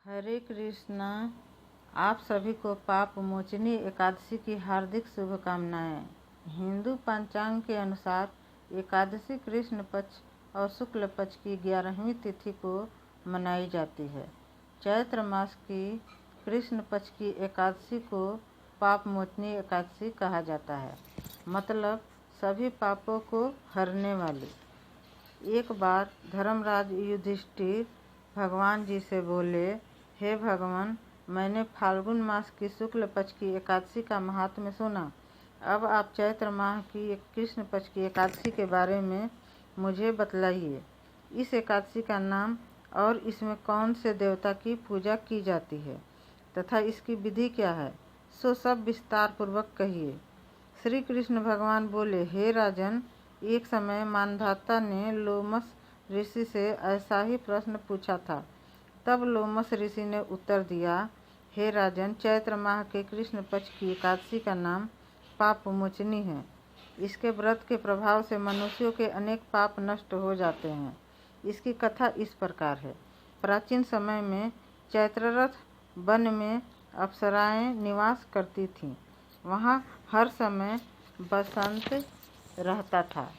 हरे कृष्णा। आप सभी को पाप मोचनी एकादशी की हार्दिक शुभकामनाएं। हिंदू पंचांग के अनुसार एकादशी कृष्ण पक्ष और शुक्ल पक्ष की 11वीं तिथि को मनाई जाती है। चैत्र मास की कृष्ण पक्ष की एकादशी को पाप मोचनी एकादशी कहा जाता है, मतलब सभी पापों को हरने वाली। एक बार धर्मराज युधिष्ठिर भगवान जी से बोले, हे भगवान, मैंने फाल्गुन मास की शुक्ल पक्ष की एकादशी का महात्म्य सुना। अब आप चैत्र माह की कृष्ण पक्ष की एकादशी के बारे में मुझे बतलाइए। इस एकादशी का नाम और इसमें कौन से देवता की पूजा की जाती है तथा इसकी विधि क्या है, सो सब विस्तार पूर्वक कहिए। श्री कृष्ण भगवान बोले, हे राजन, एक समय मानधाता ने लोमस ऋषि से ऐसा ही प्रश्न पूछा था। तब लोमस ऋषि ने उत्तर दिया, हे राजन, चैत्र माह के कृष्ण पक्ष की एकादशी का नाम पाप मोचनी है। इसके व्रत के प्रभाव से मनुष्यों के अनेक पाप नष्ट हो जाते हैं। इसकी कथा इस प्रकार है। प्राचीन समय में चैत्ररथ वन में अप्सराएं निवास करती थीं। वहाँ हर समय बसंत रहता था।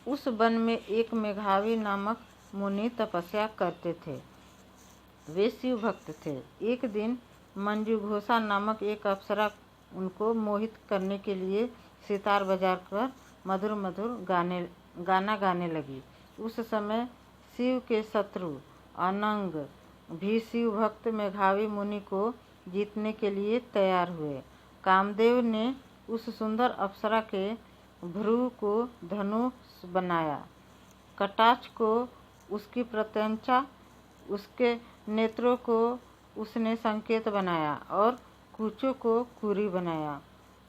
उस वन में एक मेघावी नामक मुनि तपस्या करते थे। वे शिव भक्त थे। एक दिन मंजूघोषा नामक एक अप्सरा उनको मोहित करने के लिए सितार बजा कर मधुर मधुर गाना गाने लगी। उस समय शिव के शत्रु अनंग भी शिव भक्त मेघावी मुनि को जीतने के लिए तैयार हुए। कामदेव ने उस सुंदर अप्सरा के भ्रू को धनुष बनाया, कटाक्ष को उसकी प्रत्यंचा, उसके नेत्रों को उसने संकेत बनाया और कूचों को कुरी बनाया।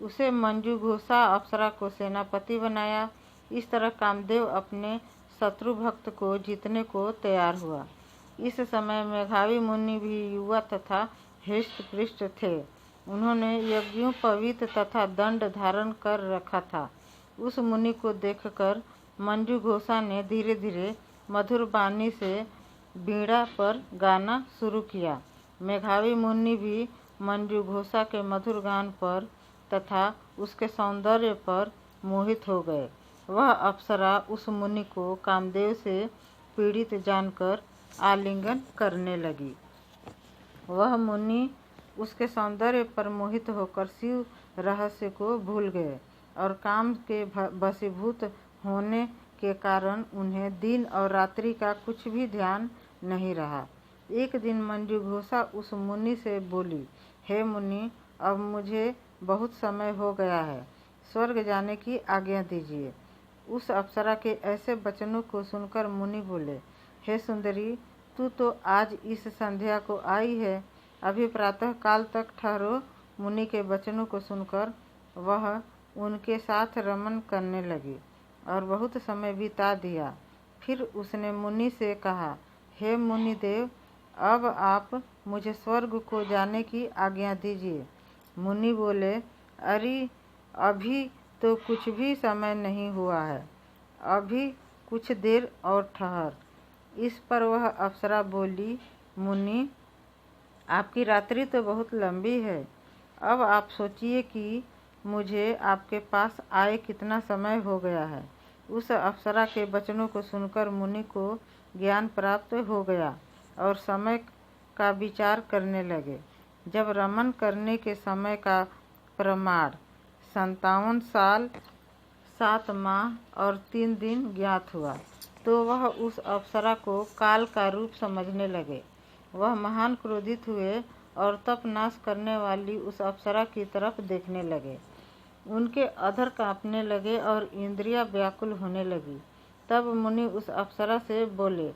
उसे मंजूघोषा अप्सरा को सेनापति बनाया। इस तरह कामदेव अपने शत्रु भक्त को जीतने को तैयार हुआ। इस समय मेघावी मुनि भी युवा तथा हृष्ट पुष्ट थे। उन्होंने यज्ञोपवीत तथा दंड धारण कर रखा था। उस मुनि को देखकर मंजूघोषा ने धीरे धीरे मधुर वाणी से बीड़ा पर गाना शुरू किया। मेघावी मुनि भी मंजूघोषा के मधुर गान पर तथा उसके सौंदर्य पर मोहित हो गए। वह अप्सरा उस मुनि को कामदेव से पीड़ित जानकर आलिंगन करने लगी। वह मुनि उसके सौंदर्य पर मोहित होकर शिव रहस्य को भूल गए और काम के वशीभूत होने के कारण उन्हें दिन और रात्रि का कुछ भी ध्यान नहीं रहा। एक दिन मंजूघोषा उस मुनि से बोली, हे मुनि, अब मुझे बहुत समय हो गया है, स्वर्ग जाने की आज्ञा दीजिए। उस अप्सरा के ऐसे वचनों को सुनकर मुनि बोले, हे सुंदरी, तू तो आज इस संध्या को आई है, अभी प्रातः काल तक ठहरो। मुनि के वचनों को सुनकर वह उनके साथ रमन करने लगी और बहुत समय बिता दिया। फिर उसने मुनि से कहा, हे मुनिदेव, अब आप मुझे स्वर्ग को जाने की आज्ञा दीजिए। मुनि बोले, अरे, अभी तो कुछ भी समय नहीं हुआ है, अभी कुछ देर और ठहर। इस पर वह अप्सरा बोली, मुनि, आपकी रात्रि तो बहुत लंबी है, अब आप सोचिए कि मुझे आपके पास आए कितना समय हो गया है। उस अप्सरा के वचनों को सुनकर मुनि को ज्ञान प्राप्त हो गया और समय का विचार करने लगे। जब रमन करने के समय का प्रमाण 57 साल 7 माह और 3 दिन ज्ञात हुआ, तो वह उस अप्सरा को काल का रूप समझने लगे। वह महान क्रोधित हुए और तप नाश करने वाली उस अप्सरा की तरफ देखने लगे। उनके अधर कांपने लगे और इंद्रियां व्याकुल होने लगी। तब मुनि उस अप्सरा से बोले,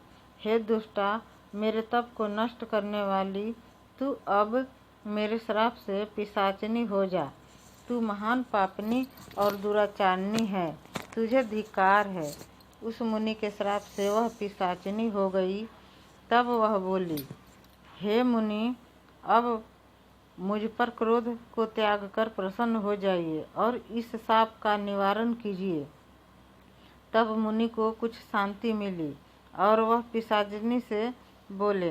हे दुष्टा, मेरे तप को नष्ट करने वाली, तू अब मेरे श्राप से पिशाचिनी हो जा। तू महान पापनी और दुराचारणी है, तुझे धिक्कार है। उस मुनि के श्राप से वह पिशाचिनी हो गई। तब वह बोली, हे मुनि, अब मुझ पर क्रोध को त्याग कर प्रसन्न हो जाइए और इस शाप का निवारण कीजिए। तब मुनि को कुछ शांति मिली और वह पिशाचिनी से बोले,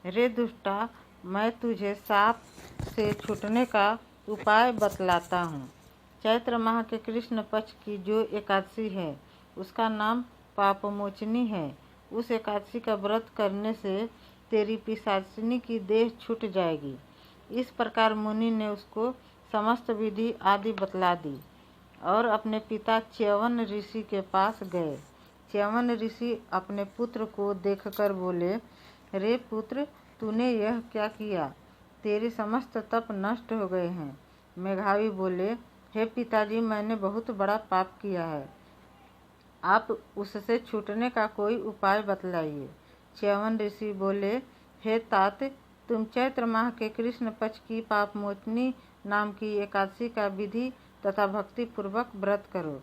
रे दुष्टा, मैं तुझे साप से छूटने का उपाय बतलाता हूँ। चैत्र माह के कृष्ण पक्ष की जो एकादशी है उसका नाम पापमोचनी है। उस एकादशी का व्रत करने से तेरी पिशाचिनी की देह छूट जाएगी। इस प्रकार मुनि ने उसको समस्त विधि आदि बतला दी और अपने पिता च्यवन ऋषि के पास गए। च्यवन ऋषि अपने पुत्र को देखकर बोले, रे पुत्र, तूने यह क्या किया? तेरे समस्त तप नष्ट हो गए हैं। मेघावी बोले, हे पिताजी, मैंने बहुत बड़ा पाप किया है, आप उससे छूटने का कोई उपाय बतलाइए। च्यवन ऋषि बोले, हे तात, तुम चैत्र माह के कृष्ण पक्ष की पापमोचनी नाम की एकादशी का विधि तथा भक्ति पूर्वक व्रत करो।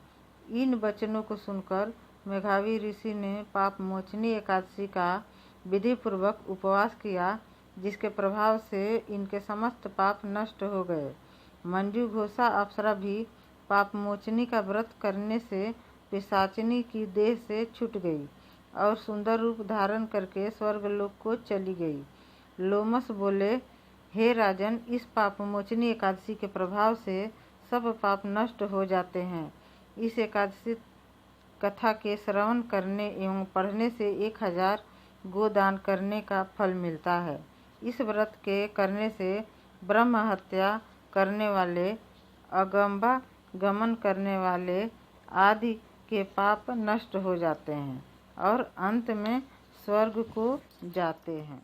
इन वचनों को सुनकर मेघावी ऋषि ने पापमोचनी एकादशी का विधि पूर्वक उपवास किया, जिसके प्रभाव से इनके समस्त पाप नष्ट हो गए। मंजू घोषा अप्सरा भी पापमोचनी का व्रत करने से पिशाचिनी की देह से छूट गई और सुंदर रूप धारण करके स्वर्गलोक को चली गई। लोमस बोले, हे राजन, इस पापमोचनी एकादशी के प्रभाव से सब पाप नष्ट हो जाते हैं। इस एकादशी कथा के श्रवण करने एवं पढ़ने से 1000 गोदान करने का फल मिलता है। इस व्रत के करने से ब्रह्म हत्या करने वाले, अगंबा गमन करने वाले आदि के पाप नष्ट हो जाते हैं और अंत में स्वर्ग को जाते हैं।